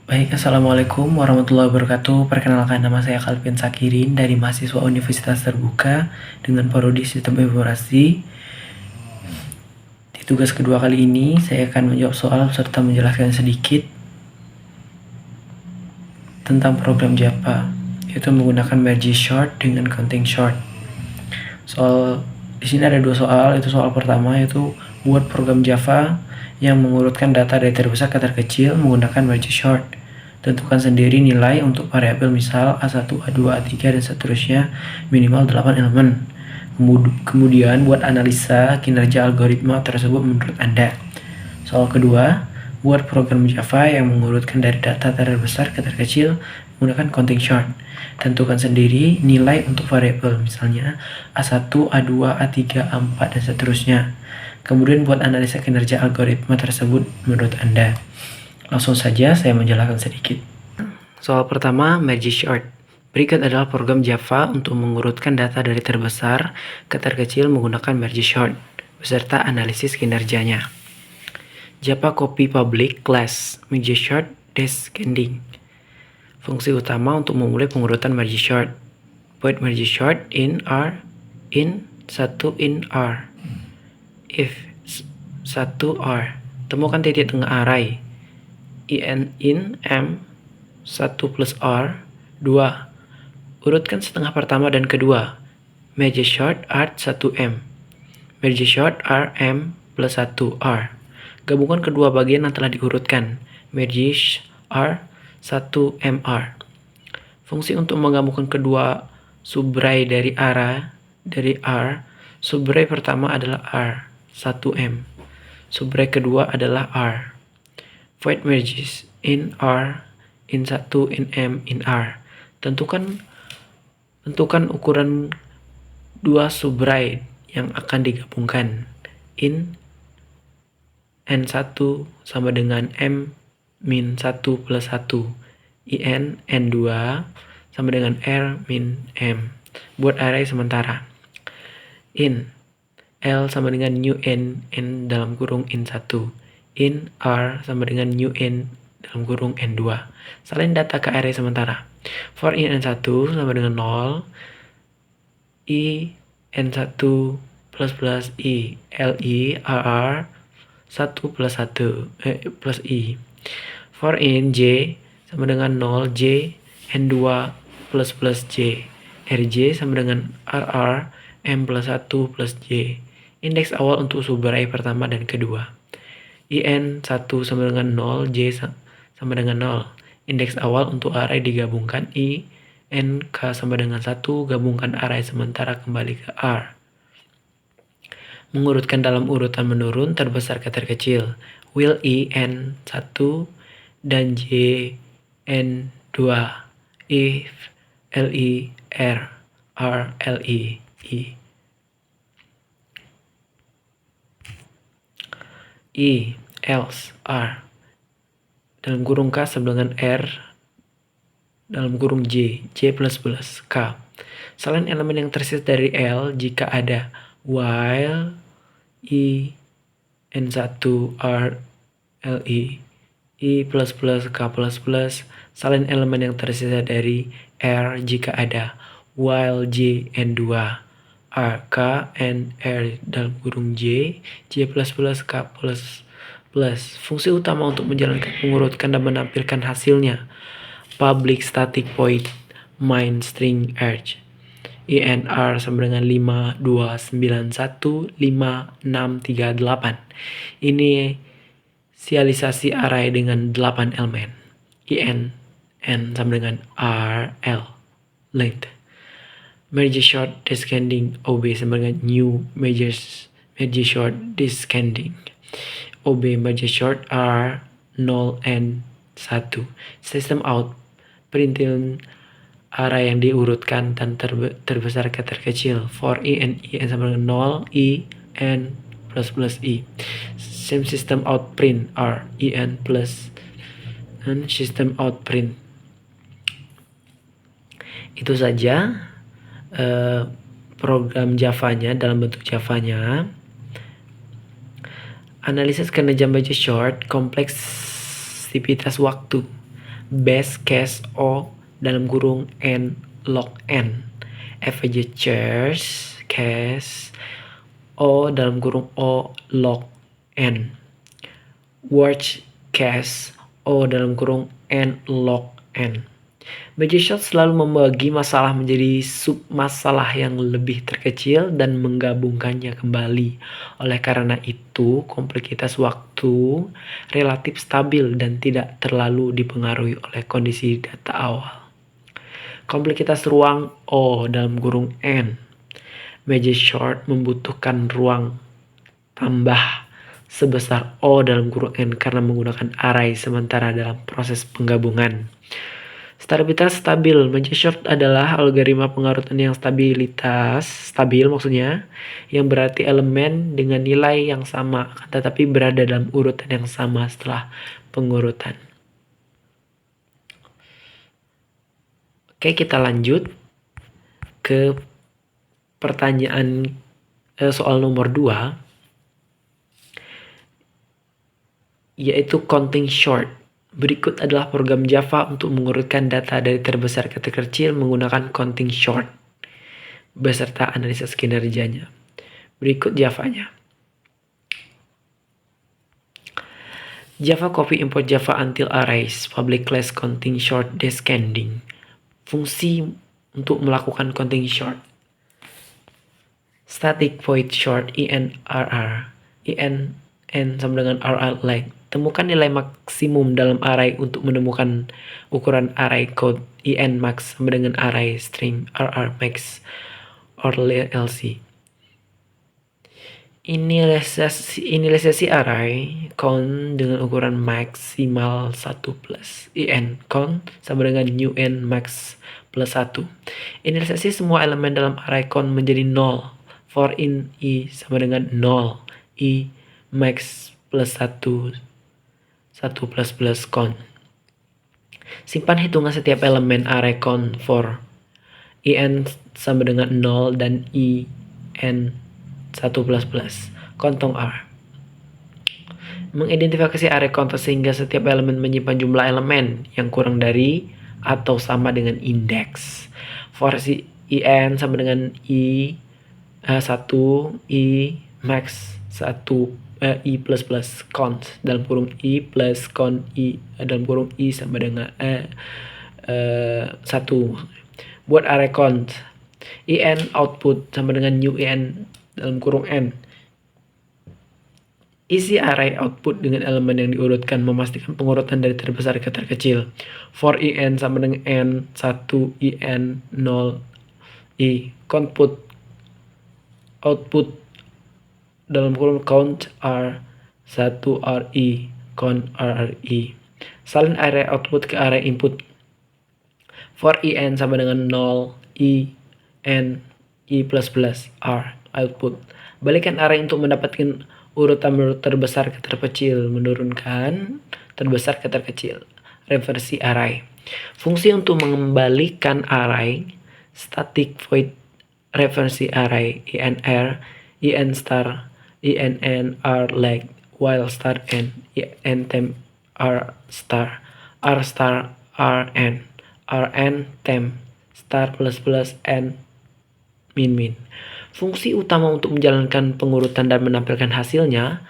Baik, Assalamualaikum warahmatullahi wabarakatuh. Perkenalkan, nama saya Calvin Sakirin dari mahasiswa Universitas Terbuka dengan prodi Sistem Informasi. Di tugas kedua kali ini, saya akan menjawab soal serta menjelaskan sedikit tentang program Java, yaitu menggunakan merge short dengan counting short. Di sini ada dua soal. Itu soal pertama, yaitu buat program Java yang mengurutkan data dari terbesar ke terkecil menggunakan merge short. Tentukan sendiri nilai untuk variabel misal A1, A2, A3, dan seterusnya minimal 8 elemen. Kemudian buat analisa kinerja algoritma tersebut menurut Anda. Soal kedua, buat program Java yang mengurutkan dari data terbesar ke terkecil menggunakan counting short. Tentukan sendiri nilai untuk variabel, misalnya A1, A2, A3, A4, dan seterusnya. Kemudian buat analisa kinerja algoritma tersebut menurut Anda. Langsung saja saya menjelaskan sedikit. Soal pertama, merge short. Berikut adalah program Java untuk mengurutkan data dari terbesar ke terkecil menggunakan merge short, beserta analisis kinerjanya. Java copy public class merge short descending. Fungsi utama untuk memulai pengurutan merge short. Void merge short in R in 1 in R. If 1 R. Temukan titik tengah array. In M 1 plus R 2. Urutkan setengah pertama dan kedua. Merge short R 1M. Merge short R M plus 1 R. Gabungkan kedua bagian yang telah diurutkan. Merge R 1 MR. Fungsi untuk menggabungkan kedua subray dari R. Subray pertama adalah R 1M. Subray kedua adalah R. Void merges in R, in 1, in M, in R. Tentukan ukuran dua subray yang akan digabungkan. In N1 sama dengan M min 1 plus 1. In N2 sama dengan R min M. Buat array sementara. In L sama dengan new N dalam kurung in 1. In R sama dengan new N dalam kurung N2. Salin data ke array sementara. For in N1 sama dengan 0. I N1 plus I. LI RR 1 plus 1 plus I. For in J sama dengan 0. J N2 plus J. RJ sama dengan RR M plus 1 plus J. Indeks awal untuk subray pertama dan kedua. IN 1 sama dengan 0, J sama dengan 0. Indeks awal untuk array digabungkan I, N, K sama dengan 1, gabungkan array sementara kembali ke R. Mengurutkan dalam urutan menurun terbesar ke terkecil. Will I, N, 1 dan J, N, 2. If, LI, R, R, LI, I. I, else, R. Dalam kurung K sama dengan R. Dalam kurung J, J plus K. Salin elemen yang tersisa dari L jika ada. While I, N1, R, LI, I plus K plus. Salin elemen yang tersisa dari R jika ada. While J, N2, R, K, N, R dalam kurung J, J plus K plus. Fungsi utama untuk menjalankan mengurutkan dan menampilkan hasilnya. Public static void main string arch. INR sama dengan 5291 5638. Inisialisasi array dengan 8 elemen. IN N sama dengan RL length. Merge short descending OB sama dengan new merge short descending. OB merge short R 0 N 1. System out perintilan array yang diurutkan dan terbesar ke terkecil. For I and I sama dengan 0, I N plus I. Same system out print R I N plus dan system out print. Itu saja program Java-nya dalam bentuk Java-nya. Analisis kinerja merge short, kompleksitas waktu. best case O dalam kurung N log N, average case O dalam kurung O log N, worst case O dalam kurung N log N. Major short selalu membagi masalah menjadi sub-masalah yang lebih terkecil dan menggabungkannya kembali. Oleh karena itu, kompleksitas waktu relatif stabil dan tidak terlalu dipengaruhi oleh kondisi data awal. Kompleksitas ruang O dalam kurung N. Major short membutuhkan ruang tambah sebesar O dalam kurung N karena menggunakan array sementara dalam proses penggabungan. Stabilitas stabil. Major short adalah algoritma pengurutan yang stabil maksudnya, yang berarti elemen dengan nilai yang sama tetapi berada dalam urutan yang sama setelah pengurutan. Oke, kita lanjut ke pertanyaan soal nomor 2, yaitu counting short. Berikut adalah program Java untuk mengurutkan data dari terbesar ke terkecil menggunakan counting short beserta analisis kinerjanya. Berikut Java-nya. Java copy import Java until arrays, public class counting short descending. Fungsi untuk melakukan counting short. Static void short INRR. IN sama dengan RR leg. Temukan nilai maksimum dalam array untuk menemukan ukuran array code IN max sama dengan array string RR max or LC. Inisialisasi array count dengan ukuran maksimal 1 plus IN count sama dengan new n max plus 1. Inisialisasi semua elemen dalam array count menjadi 0. For in i sama dengan 0 i max plus 1 plus count. Simpan hitungan setiap elemen array count for in sama dengan 0 dan in 1 plus kontong R. Mengidentifikasi array count sehingga setiap elemen menyimpan jumlah elemen yang kurang dari atau sama dengan indeks. For si in sama dengan i 1 i max 1 i plus count dalam kurung i plus count i dalam kurung i sama dengan 1. Buat array count in output sama dengan new in dalam kurung n. Isi array output dengan elemen yang diurutkan, memastikan pengurutan dari terbesar ke terkecil. For in sama dengan n 1 in 0 i output dalam kurung count r 1 ri count rri. Salin array output ke array input. For in sama dengan 0 i n i plus r output. Balikan array untuk mendapatkan urutan terbesar ke terkecil, menurunkan terbesar ke terkecil. Reversi array. Fungsi untuk mengembalikan array. Static void reversi array inr in star inn r leg while star n in temp r star rn temp star plus n min. Fungsi utama untuk menjalankan pengurutan dan menampilkan hasilnya,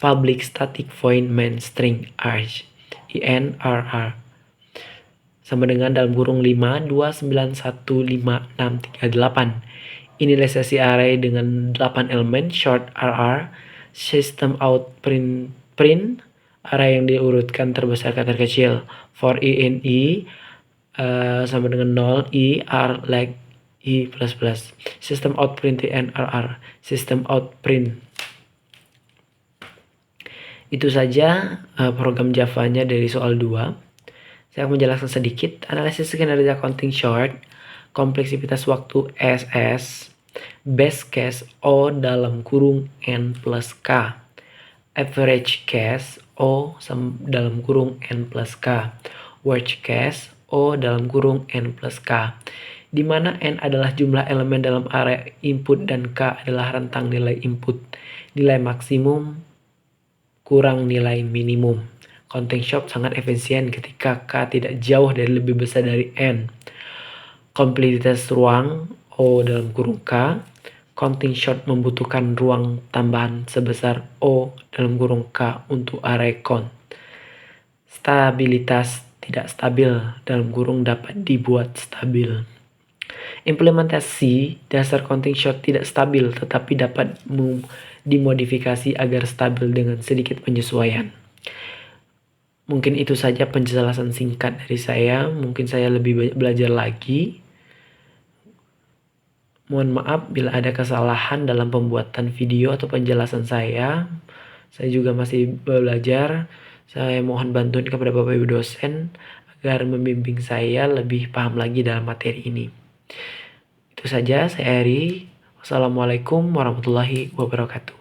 public static void main string arg inrr sama dengan dalam kurung 5 2 9 1 5 6 3 8. Inisialisasi array dengan 8 elemen short rr, system out print array yang diurutkan terbesar ke terkecil. For in i sama dengan 0 i r leg i plus system out print nrr system out print. Itu saja program Java-nya dari soal 2. Saya akan menjelaskan sedikit analisis kinerja counting short, kompleksitas waktu SS, best case O dalam kurung n plus k, average case O dalam kurung n plus k, worst case O dalam kurung n plus k, di mana n adalah jumlah elemen dalam array input dan k adalah rentang nilai input, nilai maksimum kurang nilai minimum. Counting shot sangat efisien ketika K tidak jauh dari lebih besar dari N. Kompleksitas ruang O dalam kurung K. Counting shot membutuhkan ruang tambahan sebesar O dalam kurung K untuk array count. Stabilitas tidak stabil dalam kurung dapat dibuat stabil. Implementasi dasar counting shot tidak stabil tetapi dapat dimodifikasi agar stabil dengan sedikit penyesuaian. Mungkin itu saja penjelasan singkat dari saya. Mungkin saya lebih belajar lagi. Mohon maaf bila ada kesalahan dalam pembuatan video atau penjelasan saya. Saya juga masih belajar. Saya mohon bantuan kepada Bapak Ibu dosen agar membimbing saya lebih paham lagi dalam materi ini. Itu saja, saya Eri. Wassalamualaikum warahmatullahi wabarakatuh.